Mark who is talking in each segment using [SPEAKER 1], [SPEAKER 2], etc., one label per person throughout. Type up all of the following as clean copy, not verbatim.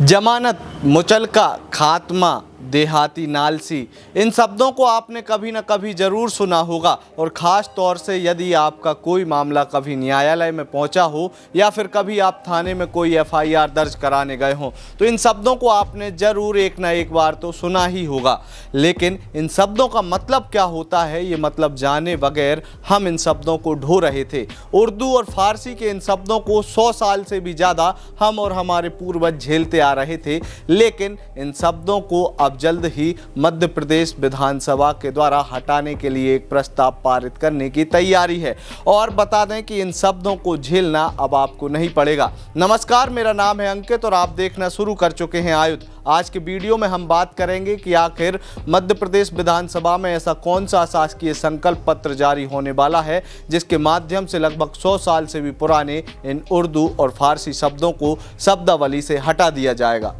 [SPEAKER 1] जमानत, मुचलका, खात्मा, देहाती, नालसी, इन शब्दों को आपने कभी न कभी ज़रूर सुना होगा। और ख़ास तौर से यदि आपका कोई मामला कभी न्यायालय में पहुंचा हो या फिर कभी आप थाने में कोई एफआईआर दर्ज कराने गए हों तो इन शब्दों को आपने ज़रूर एक न एक बार तो सुना ही होगा। लेकिन इन शब्दों का मतलब क्या होता है, ये मतलब जाने बगैर हम इन शब्दों को ढो रहे थे। उर्दू और फारसी के इन शब्दों को 100 साल से भी ज़्यादा हम और हमारे पूर्वज झेलते आ रहे थे। लेकिन इन शब्दों को अब जल्द ही मध्य प्रदेश विधानसभा के द्वारा हटाने के लिए एक प्रस्ताव पारित करने की तैयारी है। और बता दें कि इन शब्दों को झेलना अब आपको नहीं पड़ेगा। नमस्कार, मेरा नाम है अंकित और आप देखना शुरू कर चुके हैं आयुध। आज के वीडियो में हम बात करेंगे कि आखिर मध्य प्रदेश विधानसभा में ऐसा कौन सा शासकीय संकल्प पत्र जारी होने वाला है जिसके माध्यम से लगभग 100 साल से भी पुराने इन उर्दू और फारसी शब्दों को शब्दावली से हटा दिया जाएगा।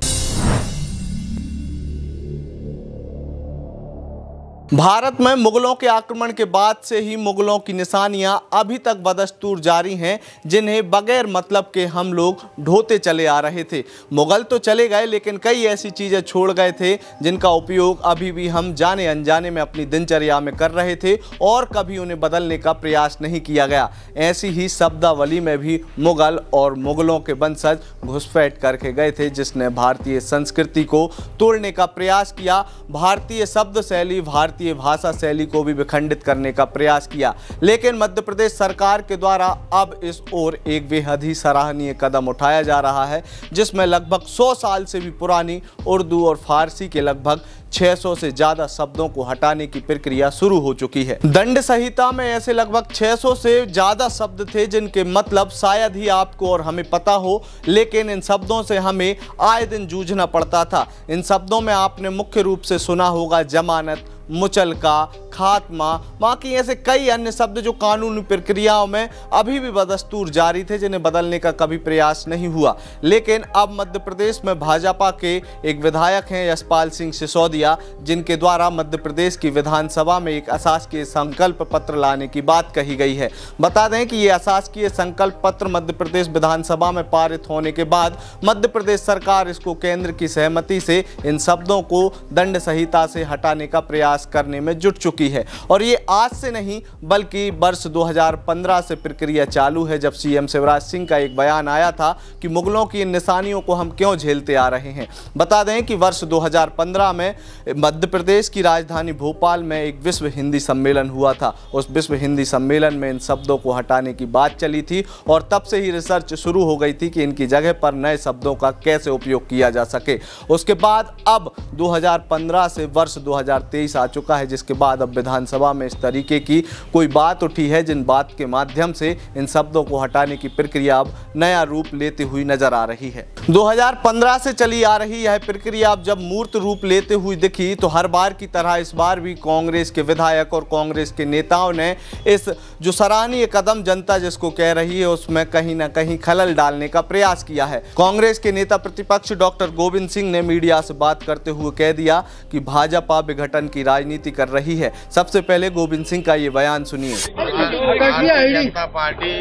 [SPEAKER 1] भारत में मुगलों के आक्रमण के बाद से ही मुगलों की निशानियां अभी तक बदस्तूर जारी हैं, जिन्हें बगैर मतलब के हम लोग ढोते चले आ रहे थे। मुगल तो चले गए लेकिन कई ऐसी चीज़ें छोड़ गए थे जिनका उपयोग अभी भी हम जाने अनजाने में अपनी दिनचर्या में कर रहे थे और कभी उन्हें बदलने का प्रयास नहीं किया गया। ऐसी ही शब्दावली में भी मुगल और मुगलों के वंशज घुसपैठ करके गए थे, जिसने भारतीय संस्कृति को तोड़ने का प्रयास किया, भारतीय शब्द शैली, भारतीय भाषा शैली को भी विखंडित करने का प्रयास किया। लेकिन मध्य प्रदेश सरकार के द्वारा अब इस ओर एक बेहद ही सराहनीय कदम उठाया जा रहा है, जिसमें लगभग 100 साल से भी पुरानी उर्दू और फारसी के लगभग 600 से ज़्यादा शब्दों को हटाने की प्रक्रिया शुरू हो चुकी है। दंड संहिता में ऐसे लगभग 600 से ज़्यादा शब्द थे जिनके मतलब शायद ही आपको और हमें पता हो, लेकिन इन शब्दों से हमें आए दिन जूझना पड़ता था। इन शब्दों में आपने मुख्य रूप से सुना होगा जमानत, मुचलका, खात्मा, बाकी ऐसे कई अन्य शब्द जो कानूनी प्रक्रियाओं में अभी भी बदस्तूर जारी थे, जिन्हें बदलने का कभी प्रयास नहीं हुआ। लेकिन अब मध्य प्रदेश में भाजपा के एक विधायक हैं यशपाल सिंह सिसोदिया, जिनके द्वारा मध्य प्रदेश की विधानसभा में एक अशासकीय संकल्प पत्र लाने की बात कही गई है। बता दें कि ये अशासकीय संकल्प पत्र मध्य प्रदेश विधानसभा में पारित होने के बाद मध्य प्रदेश सरकार इसको केंद्र की सहमति से इन शब्दों को दंड संहिता से हटाने का प्रयास करने में जुट चुकी है। और ये आज से नहीं बल्कि वर्ष 2015 से प्रक्रिया चालू है, जब सीएम शिवराज सिंह का एक बयान आया था कि मुगलों की इन निशानियों को हम क्यों झेलते आ रहे हैं। बता दें कि वर्ष 2015 में मध्य प्रदेश की राजधानी भोपाल में एक विश्व हिंदी सम्मेलन हुआ था। उस विश्व हिंदी सम्मेलन में इन शब्दों को हटाने की बात चली थी और तब से ही रिसर्च शुरू हो गई थी कि इनकी जगह पर नए शब्दों का कैसे उपयोग किया जा सके। उसके बाद अब 2015 से वर्ष 2023 आ चुका है, जिसके बाद अब विधानसभा में इस तरीके की कोई बात उठी है जिन बात के माध्यम से इन शब्दों को हटाने की प्रक्रिया अब नया रूप लेते हुई नजर आ रही है। 2015 से चली आ रही यह प्रक्रिया अब जब मूर्त रूप लेते हुई दिखी तो हर बार की तरह इस बार भी कांग्रेस के विधायक और कांग्रेस के नेताओं ने इस जो सराहनीय कदम जनता जिसको कह रही है उसमें कहीं ना कहीं खलल डालने का प्रयास किया है। कांग्रेस के नेता प्रतिपक्ष डॉक्टर गोविंद सिंह ने मीडिया से बात करते हुए कह दिया कि भाजपा विघटन की राजनीति कर रही है। सबसे पहले गोविंद सिंह का ये बयान सुनिए।
[SPEAKER 2] भारतीय जनता पार्टी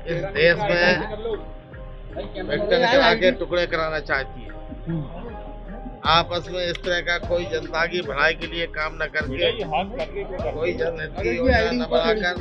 [SPEAKER 2] इस देश में विघटन करा के टुकड़े कराना चाहती है। आपस में इस तरह का कोई जनता की भलाई के लिए काम न करके, कोई जनहित की योजना न बनाकर,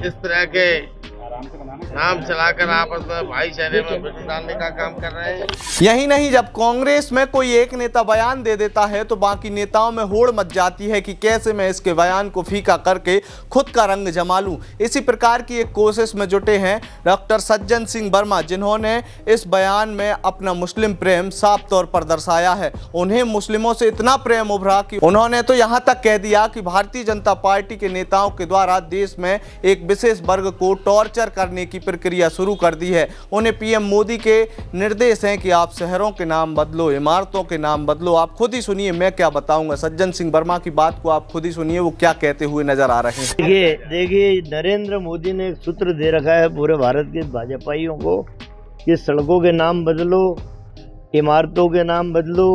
[SPEAKER 2] इस तरह के नाम चलाकर आपस में भाईचारे में बिल्कुल डालने का काम कर रहे हैं।
[SPEAKER 1] यही नहीं, जब कांग्रेस में कोई एक नेता बयान दे देता है तो बाकी नेताओं में होड़ मच जाती है कि कैसे मैं इसके बयान को फीका करके खुद का रंग जमा लूं। इसी प्रकार की एक कोशिश में जुटे हैं डॉक्टर सज्जन सिंह वर्मा, जिन्होंने इस बयान में अपना मुस्लिम प्रेम साफ तौर पर दर्शाया है। उन्हें मुस्लिमों से इतना प्रेम उभरा कि उन्होंने तो यहाँ तक कह दिया कि भारतीय जनता पार्टी के नेताओं के द्वारा देश में एक विशेष वर्ग को टॉर्चर करने की प्रक्रिया शुरू कर दी है। उन्हें पीएम मोदी के निर्देश हैं कि आप शहरों के नाम बदलो, इमारतों के नाम बदलो। आप खुद ही सुनिए, मैं क्या बताऊंगा। सज्जन सिंह वर्मा की बात को आप खुद ही सुनिए, वो क्या कहते हुए नजर आ रहे हैं।
[SPEAKER 3] देखिए नरेंद्र मोदी ने एक सूत्र दे रखा है पूरे भारत के भाजपाइयों को कि सड़कों के नाम बदलो, इमारतों के नाम बदलो,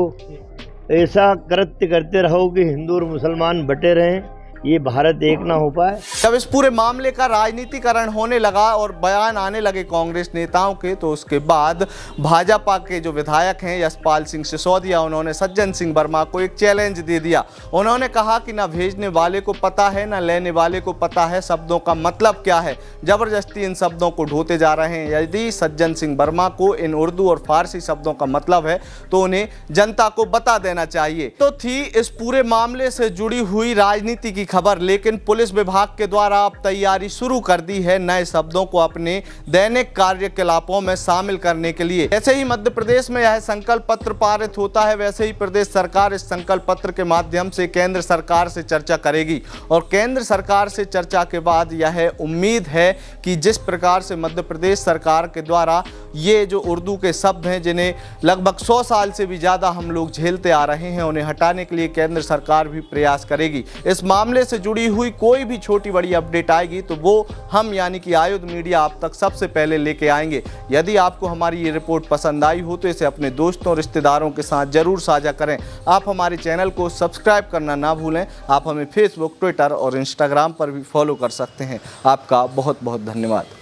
[SPEAKER 3] ऐसा कृत्य करते रहो कि हिंदू और मुसलमान बटे रहें। ये भारत एक ना हो पाए।
[SPEAKER 1] जब इस पूरे मामले का राजनीतिकरण होने लगा और बयान आने लगे कांग्रेस नेताओं के, तो उसके बाद भाजपा के जो विधायक हैं यशपाल सिंह सिसोदिया, उन्होंने सज्जन सिंह वर्मा को एक चैलेंज दे दिया। उन्होंने कहा कि ना भेजने वाले को पता है ना लेने वाले को पता है शब्दों का मतलब क्या है, जबरदस्ती इन शब्दों को ढोते जा रहे हैं। यदि सज्जन सिंह वर्मा को इन उर्दू और फारसी शब्दों का मतलब है तो उन्हें जनता को बता देना चाहिए। तो थी इस पूरे मामले से जुड़ी हुई राजनीति की खबर, लेकिन पुलिस विभाग के द्वारा अब तैयारी शुरू कर दी है नए शब्दों को अपने दैनिक कार्यकलापों में शामिल करने के लिए। जैसे ही मध्य प्रदेश में यह संकल्प पत्र पारित होता है, वैसे ही प्रदेश सरकार इस संकल्प पत्र के माध्यम से केंद्र सरकार से चर्चा करेगी और केंद्र सरकार से चर्चा के बाद यह उम्मीद है कि जिस प्रकार से मध्य प्रदेश सरकार के द्वारा ये जो उर्दू के शब्द हैं जिन्हें लगभग 100 साल से भी ज़्यादा हम लोग झेलते आ रहे हैं, उन्हें हटाने के लिए केंद्र सरकार भी प्रयास करेगी। इस मामले से जुड़ी हुई कोई भी छोटी बड़ी अपडेट आएगी तो वो हम यानी कि आयुध मीडिया आप तक सबसे पहले लेके आएंगे। यदि आपको हमारी ये रिपोर्ट पसंद आई हो तो इसे अपने दोस्तों रिश्तेदारों के साथ जरूर साझा करें। आप हमारे चैनल को सब्सक्राइब करना ना भूलें। आप हमें फेसबुक, ट्विटर और इंस्टाग्राम पर भी फॉलो कर सकते हैं। आपका बहुत बहुत धन्यवाद।